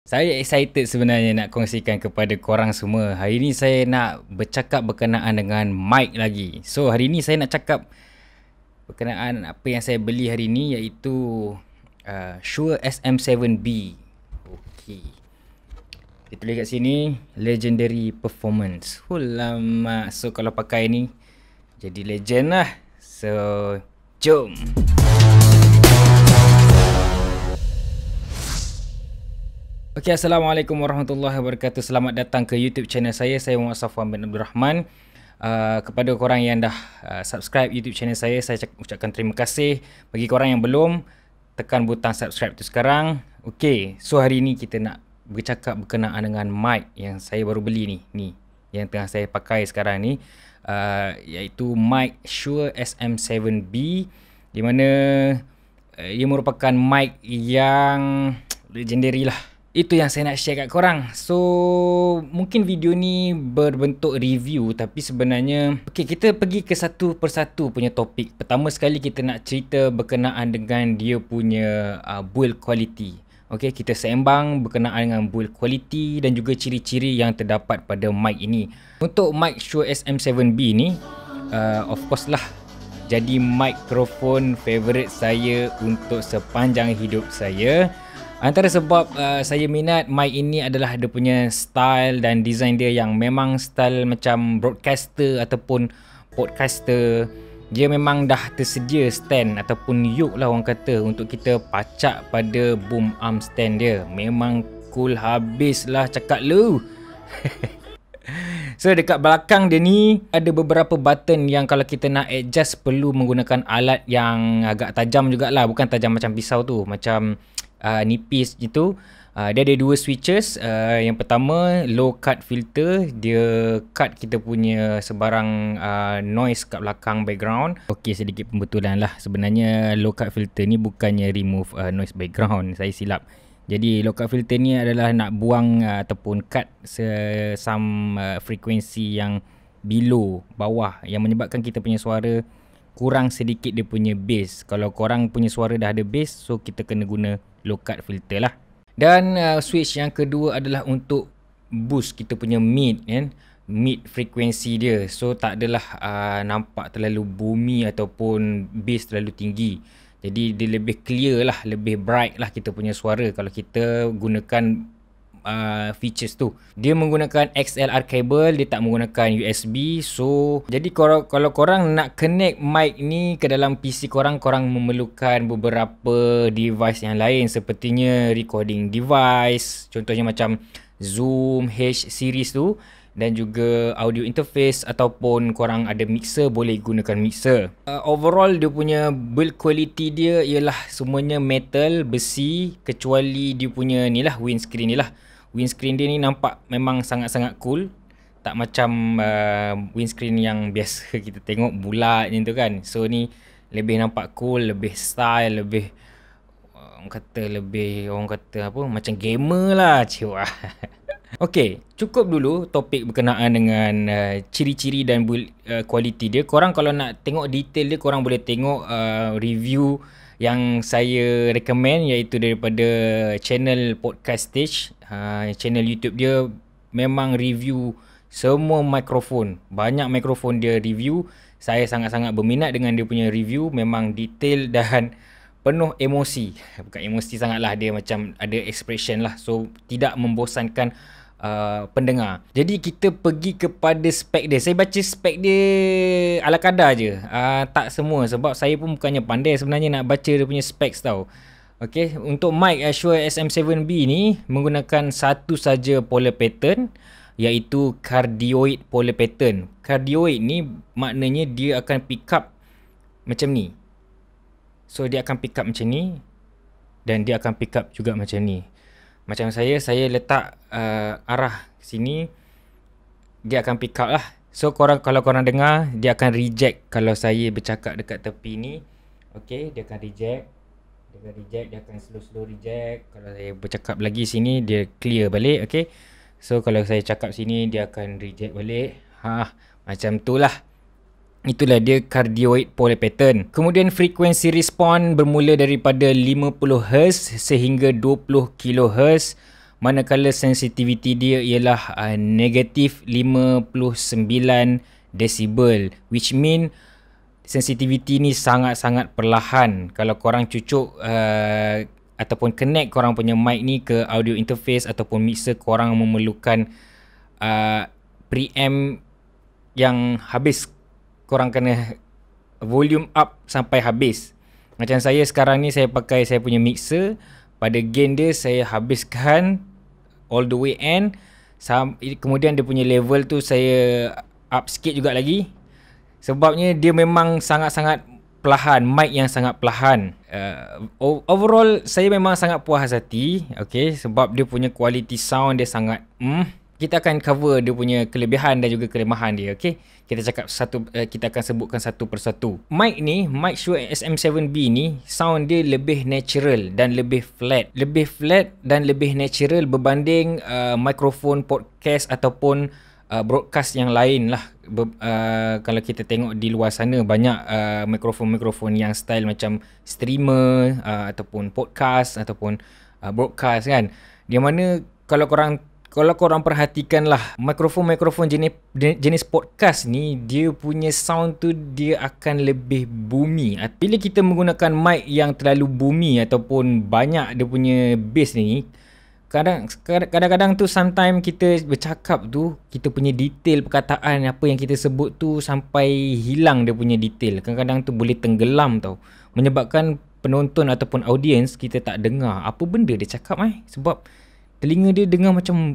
Saya excited sebenarnya nak kongsikan kepada korang semua. Hari ni saya nak bercakap berkenaan dengan mic lagi. So hari ni saya nak cakap berkenaan apa yang saya beli hari ni, iaitu Shure SM7B. Okey. Dia tulis kat sini Legendary Performance. Lama. So kalau pakai ni jadi legend lah. So jom. Okay, Assalamualaikum warahmatullahi wabarakatuh. Selamat datang ke YouTube channel saya. Saya Muhammad Safwan bin Abdul Rahman. Kepada korang yang dah subscribe YouTube channel saya ucapkan terima kasih. Bagi korang yang belum, tekan butang subscribe tu sekarang. Okay, so hari ni kita nak bercakap berkenaan dengan mic yang saya baru beli ni yang tengah saya pakai sekarang ni, iaitu mic Shure SM7B, di mana ia merupakan mic yang legendary lah. Itu yang saya nak share kat korang. So mungkin video ni berbentuk review, tapi sebenarnya kita pergi ke satu persatu punya topik. Pertama sekali kita nak cerita berkenaan dengan dia punya build quality. Kita sembang berkenaan dengan build quality dan juga ciri-ciri yang terdapat pada mic ini. Untuk mic Shure SM7B ni, of course lah, jadi mikrofon favourite saya untuk sepanjang hidup saya. Antara sebab saya minat mic ini adalah dia punya style dan design dia yang memang style macam broadcaster ataupun podcaster. Dia memang dah tersedia stand ataupun yoke lah orang kata untuk kita pacak pada boom arm stand dia. Memang cool habis lah cakap lu. So dekat belakang dia ni ada beberapa button yang kalau kita nak adjust perlu menggunakan alat yang agak tajam jugalah. Bukan tajam macam pisau tu, macam nipis gitu. Dia ada dua switches. Yang pertama low cut filter, dia cut kita punya sebarang noise kat belakang background. Sedikit pembetulan lah, sebenarnya low cut filter ni bukannya remove noise background, saya silap. Jadi low cut filter ni adalah nak buang ataupun cut some frekuensi yang below, bawah, yang menyebabkan kita punya suara kurang sedikit dia punya bass. Kalau korang punya suara dah ada bass, so kita kena guna low cut filter lah. Dan switch yang kedua adalah untuk boost kita punya mid kan, mid frekuensi dia. So tak adalah nampak terlalu boomy ataupun bass terlalu tinggi. Jadi dia lebih clear lah, lebih bright lah kita punya suara kalau kita gunakan features tu. Dia menggunakan XLR cable, dia tak menggunakan USB. So jadi kalau korang nak connect mic ni ke dalam PC korang memerlukan beberapa device yang lain, sepertinya recording device, contohnya macam Zoom H series tu, dan juga audio interface, ataupun korang ada mixer, boleh gunakan mixer. Overall dia punya build quality dia ialah semuanya metal, besi, kecuali dia punya ni lah, windscreen ni lah. Windscreen dia ni nampak memang sangat-sangat cool. Tak macam windscreen yang biasa kita tengok bulat macam tu kan. So ni lebih nampak cool, lebih style, lebih orang kata apa, macam gamer lah. Cukup dulu topik berkenaan dengan ciri-ciri dan build quality dia. Korang kalau nak tengok detail dia, korang boleh tengok review yang saya recommend, iaitu daripada channel Podcast Stage. Channel YouTube dia memang review semua mikrofon. Banyak mikrofon dia review. Saya sangat-sangat berminat dengan dia punya review. Memang detail dan penuh emosi. Bukan emosi sangat lah, dia macam ada expression lah. So tidak membosankan pendengar. Jadi kita pergi kepada spek dia. Saya baca spek dia ala kadar je, tak semua, sebab saya pun bukannya pandai sebenarnya nak baca dia punya specs tau. Untuk mic Shure SM7B ni menggunakan satu saja polar pattern, iaitu cardioid polar pattern. Cardioid ni maknanya dia akan pick up macam ni. So dia akan pick up macam ni, dan dia akan pick up juga macam ni. Macam saya letak arah sini, dia akan pick up lah. So kalau korang dengar, dia akan reject kalau saya bercakap dekat tepi ni. Dia akan reject. Dia akan slow reject. Kalau saya bercakap lagi sini, dia clear balik. So kalau saya cakap sini, dia akan reject balik. Macam tu lah. Itulah dia cardioid polar pattern. Kemudian frekuensi respon bermula daripada 50 Hz sehingga 20 kHz. manakala sensitivity dia ialah negatif 59 decibel, which mean sensitivity ni sangat-sangat perlahan. Kalau korang cucuk ataupun connect korang punya mic ni ke audio interface ataupun mixer, korang memerlukan preamp yang habis. Korang kena volume up sampai habis. Macam saya sekarang ni, saya pakai saya punya mixer, pada gain dia saya habiskan all the way end, kemudian dia punya level tu saya up sikit juga lagi. Sebabnya dia memang sangat-sangat perlahan, mic yang sangat perlahan. Overall saya memang sangat puas hati, okay, sebab dia punya quality sound dia sangat kita akan cover dia punya kelebihan dan juga kelemahan dia, okay. Kita akan sebutkan satu persatu. Mic ni, mic Shure SM7B ni, sound dia lebih natural dan lebih flat. Lebih flat dan lebih natural berbanding mikrofon podcast ataupun broadcast yang lain lah. Kalau kita tengok di luar sana, banyak mikrofon-mikrofon yang style macam streamer ataupun podcast ataupun broadcast kan. Di mana kalau korang perhatikan lah, mikrofon jenis podcast ni, dia punya sound tu dia akan lebih boomy. Bila kita menggunakan mic yang terlalu boomy ataupun banyak dia punya bass ni, kadang-kadang tu sometimes kita bercakap tu, kita punya detail perkataan apa yang kita sebut tu sampai hilang dia punya detail. Kadang-kadang tu boleh tenggelam tau, menyebabkan penonton ataupun audience kita tak dengar apa benda dia cakap sebab telinga dia dengar macam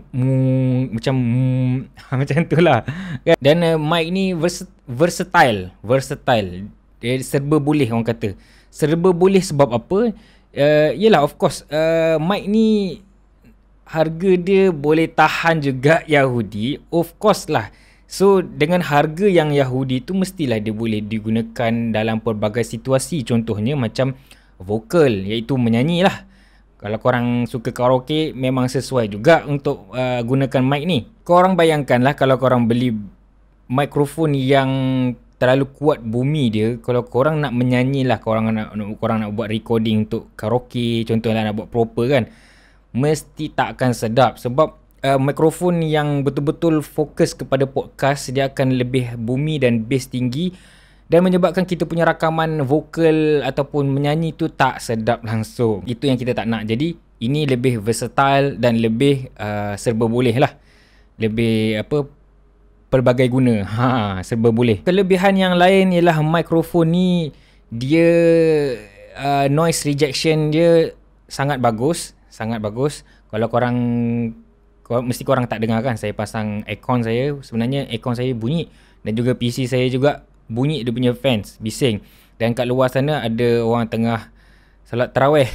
macam tu lah kan? Dan mic ni versatile. Dia serba boleh, orang kata serba boleh. Sebab apa? Yelah, of course mic ni harga dia boleh tahan juga Yahudi, of course lah. So dengan harga yang Yahudi tu, mestilah dia boleh digunakan dalam pelbagai situasi. Contohnya macam vokal, iaitu menyanyi lah. Kalau korang suka karaoke, memang sesuai juga untuk gunakan mic ni. Korang bayangkanlah kalau korang beli mikrofon yang terlalu kuat bumi dia, kalau korang nak menyanyi lah, korang nak buat recording untuk karaoke contohnya, nak buat proper kan, mesti tak akan sedap. Sebab mikrofon yang betul-betul fokus kepada podcast, dia akan lebih bumi dan bass tinggi, dan menyebabkan kita punya rakaman vokal ataupun menyanyi tu tak sedap langsung. Itu yang kita tak nak. Jadi ini lebih versatile dan lebih serba boleh lah. Lebih pelbagai guna. Serba boleh. Kelebihan yang lain ialah mikrofon ni, dia noise rejection dia sangat bagus. Kalau mesti korang tak dengar kan, saya pasang aircon saya. Sebenarnya aircon saya bunyi, dan juga PC saya juga bunyi, dia punya fans bising. Dan kat luar sana ada orang tengah solat tarawih.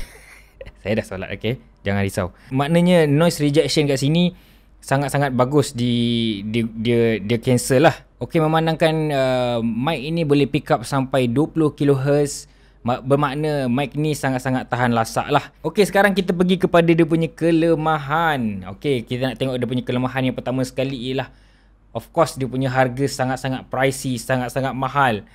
Saya dah solat, okay, jangan risau. Maknanya noise rejection kat sini sangat-sangat bagus. Dia cancel lah. Okay, memandangkan mic ini boleh pick up sampai 20 kHz, bermakna mic ni sangat-sangat tahan lasak lah. Okay, sekarang kita pergi kepada dia punya kelemahan. Okay, kita nak tengok dia punya kelemahan. Yang pertama sekali ialah, of course, dia punya harga sangat-sangat pricey, sangat-sangat mahal.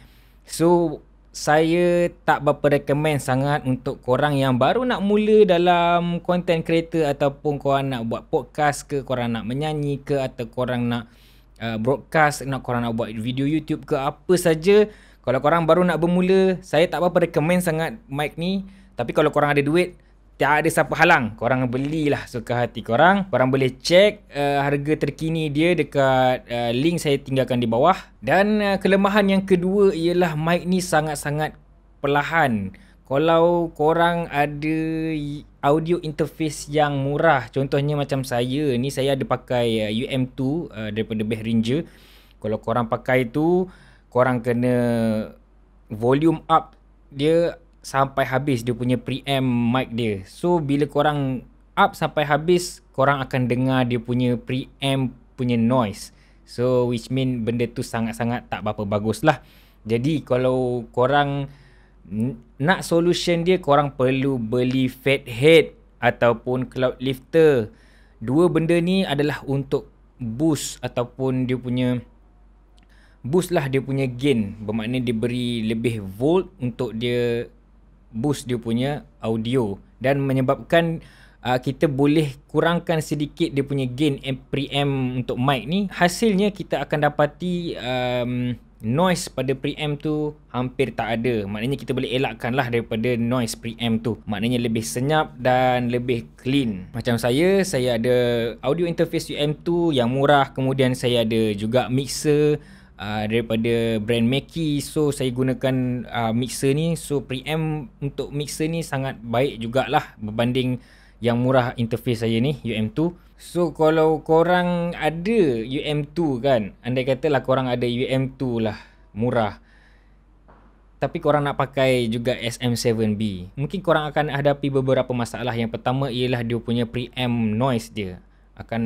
So saya tak berapa recommend sangat untuk korang yang baru nak mula dalam content creator, ataupun korang nak buat podcast ke, korang nak menyanyi ke, atau korang nak broadcast, korang nak buat video YouTube ke, apa saja. Kalau korang baru nak bermula, saya tak berapa recommend sangat mic ni. Tapi kalau korang ada duit, tak ada siapa halang, korang belilah suka hati korang. Korang boleh cek harga terkini dia dekat link saya tinggalkan di bawah. Dan kelemahan yang kedua ialah mic ni sangat-sangat perlahan. Kalau korang ada audio interface yang murah, contohnya macam saya ni, saya ada pakai UM2 daripada Behringer. Kalau korang pakai tu, korang kena volume up dia sampai habis, dia punya preamp mic dia. So bila korang up sampai habis, korang akan dengar dia punya preamp punya noise. So which mean benda tu sangat-sangat tak berapa bagus lah. Jadi kalau korang nak solution dia, korang perlu beli fathead ataupun cloud lifter. Dua benda ni adalah untuk boost ataupun dia punya boost lah dia punya gain. Bermakna dia beri lebih volt untuk dia boost dia punya audio, dan menyebabkan kita boleh kurangkan sedikit dia punya gain preamp untuk mic ni, hasilnya kita akan dapati noise pada preamp tu hampir tak ada. Maknanya kita boleh elakkan lah daripada noise preamp tu. Maknanya lebih senyap dan lebih clean. Macam saya ada audio interface UM2 yang murah. Kemudian saya ada juga mixer daripada brand Mackie. So saya gunakan mixer ni. So preamp untuk mixer ni sangat baik jugalah berbanding yang murah interface saya ni UM2. So kalau korang ada UM2 kan, andai katalah korang ada UM2 lah murah, tapi korang nak pakai juga SM7B, mungkin korang akan hadapi beberapa masalah. Yang pertama ialah dia punya preamp noise, dia akan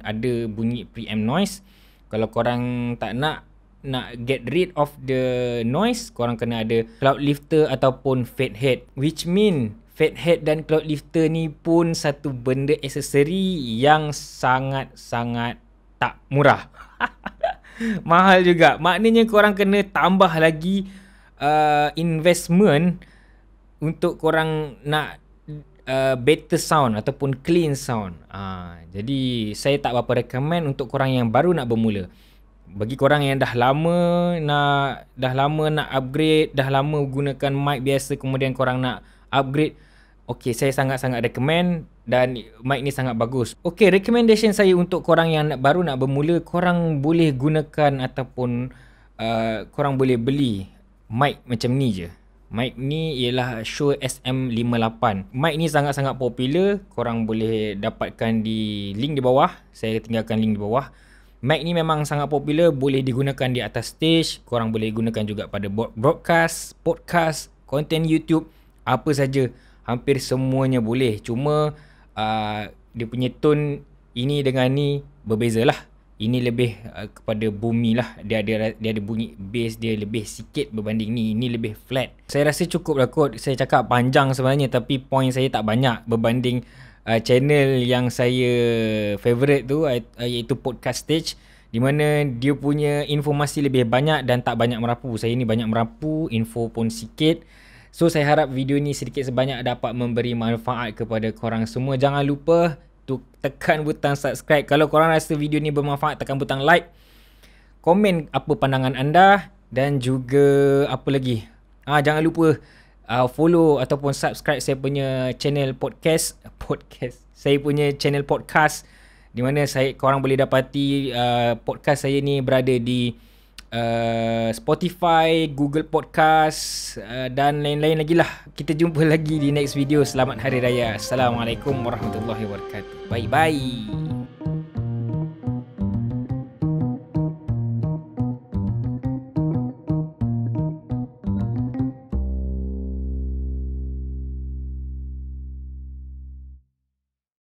ada bunyi preamp noise. Kalau korang tak nak get rid of the noise, korang kena ada cloud lifter ataupun fade head, which mean fade head dan cloud lifter ni pun satu benda aksesori yang sangat-sangat tak murah. Mahal juga. Maknanya korang kena tambah lagi investment untuk korang nak better sound ataupun clean sound. Jadi saya tak berapa recommend untuk korang yang baru nak bermula. Bagi korang yang dah lama nak upgrade, dah lama gunakan mic biasa, kemudian korang nak upgrade, okey, saya sangat-sangat recommend dan mic ni sangat bagus. Okey, recommendation saya untuk korang yang baru nak bermula, korang boleh gunakan ataupun korang boleh beli mic macam ni je. Mic ni ialah Shure SM58. Mic ni sangat-sangat popular. Korang boleh dapatkan di link di bawah. Saya tinggalkan link di bawah. Mic ni memang sangat popular, boleh digunakan di atas stage. Korang boleh gunakan juga pada broadcast, podcast, konten YouTube, apa saja. Hampir semuanya boleh. Cuma dia punya tone ini dengan ni berbeza lah. Ini lebih kepada bumi lah. Dia ada bunyi bass dia lebih sikit berbanding ni. Ini lebih flat. Saya rasa cukup lah kot. Saya cakap panjang sebenarnya, tapi point saya tak banyak berbanding channel yang saya favourite tu, iaitu Podcast Stage, di mana dia punya informasi lebih banyak dan tak banyak merapu. Saya ni banyak merapu, info pun sikit. So saya harap video ni sedikit sebanyak dapat memberi manfaat kepada korang semua. Jangan lupa tekan butang subscribe. Kalau korang rasa video ni bermanfaat, tekan butang like. Komen apa pandangan anda. Dan juga apa lagi, jangan lupa follow ataupun subscribe saya punya channel podcast. Saya punya channel podcast, di mana korang boleh dapati podcast saya ni berada di Spotify, Google Podcast dan lain-lain lagi lah. Kita jumpa lagi di next video. Selamat Hari Raya. Assalamualaikum warahmatullahi wabarakatuh. Bye bye.